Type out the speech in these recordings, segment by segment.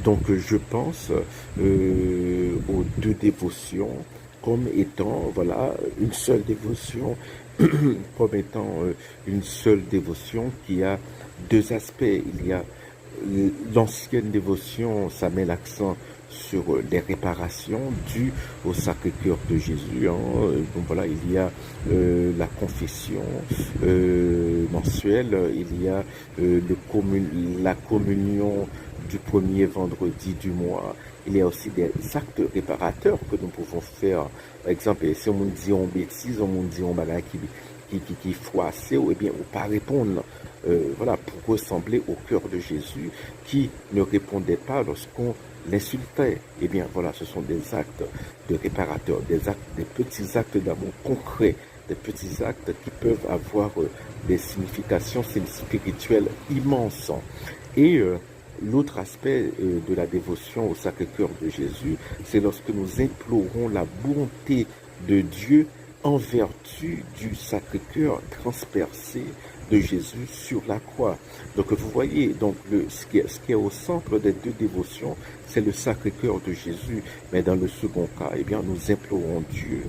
Donc je pense aux deux dévotions comme étant, voilà, une seule dévotion, comme étant une seule dévotion qui a deux aspects. Il y a l'ancienne dévotion, ça met l'accent sur les réparations dues au Sacré-Cœur de Jésus, hein. Donc voilà, il y a la confession mensuelle, il y a la communion du premier vendredi du mois. Il y a aussi des actes réparateurs que nous pouvons faire. Par exemple, si on dit on bêtise, on dit on bagage qui froissé, ou bien ou pas répondre, voilà, pour ressembler au cœur de Jésus qui ne répondait pas lorsqu'on l'insultait. Eh bien, voilà, ce sont des actes de réparateurs, des petits actes d'amour concrets, des petits actes qui peuvent avoir des significations spirituelles immenses. Et l'autre aspect de la dévotion au Sacré-Cœur de Jésus, c'est lorsque nous implorons la bonté de Dieu en vertu du Sacré-Cœur transpercé de Jésus sur la croix. Donc vous voyez, donc ce qui est au centre des deux dévotions, c'est le Sacré-Cœur de Jésus. Mais dans le second cas, eh bien, nous implorons Dieu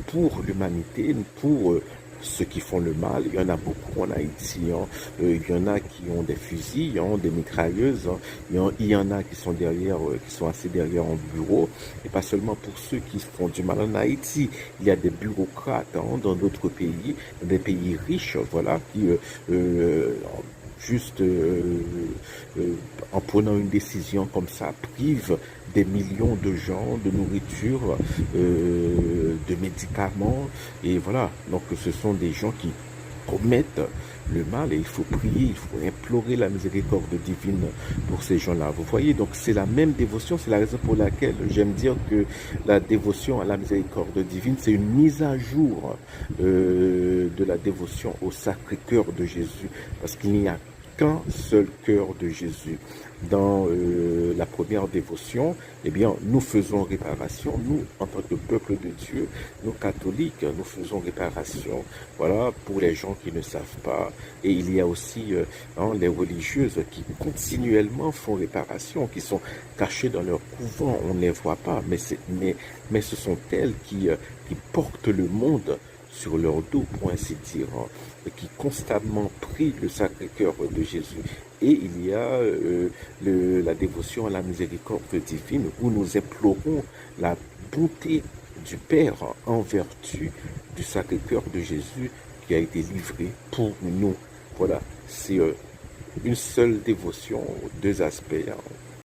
pour l'humanité, pour ceux qui font le mal. Il y en a beaucoup en Haïti, hein. Il y en a qui ont des fusils, hein, des mitrailleuses, hein. Il y en a qui sont derrière, qui sont assis derrière un bureau. Et pas seulement pour ceux qui font du mal en Haïti. Il y a des bureaucrates, hein, dans d'autres pays, des pays riches, voilà, qui juste en prenant une décision comme ça, prive des millions de gens de nourriture, de médicaments, et voilà. Donc ce sont des gens qui commettent le mal et il faut prier, il faut implorer la miséricorde divine pour ces gens-là. Vous voyez, donc c'est la même dévotion, c'est la raison pour laquelle j'aime dire que la dévotion à la miséricorde divine, c'est une mise à jour de la dévotion au Sacré-Cœur de Jésus, parce qu'il n'y a qu'un seul cœur de Jésus. Dans la première dévotion, eh bien, nous faisons réparation, nous, en tant que peuple de Dieu, nous catholiques, nous faisons réparation, voilà, pour les gens qui ne savent pas. Et il y a aussi les religieuses qui continuellement font réparation, qui sont cachées dans leur couvent, on ne les voit pas, mais ce sont elles qui portent le monde sur leur dos, pour ainsi dire, hein, et qui constamment prient le Sacré-Cœur de Jésus. Et il y a la dévotion à la miséricorde divine où nous implorons la bonté du Père en vertu du Sacré-Cœur de Jésus qui a été livré pour nous. Voilà, c'est une seule dévotion, deux aspects, hein.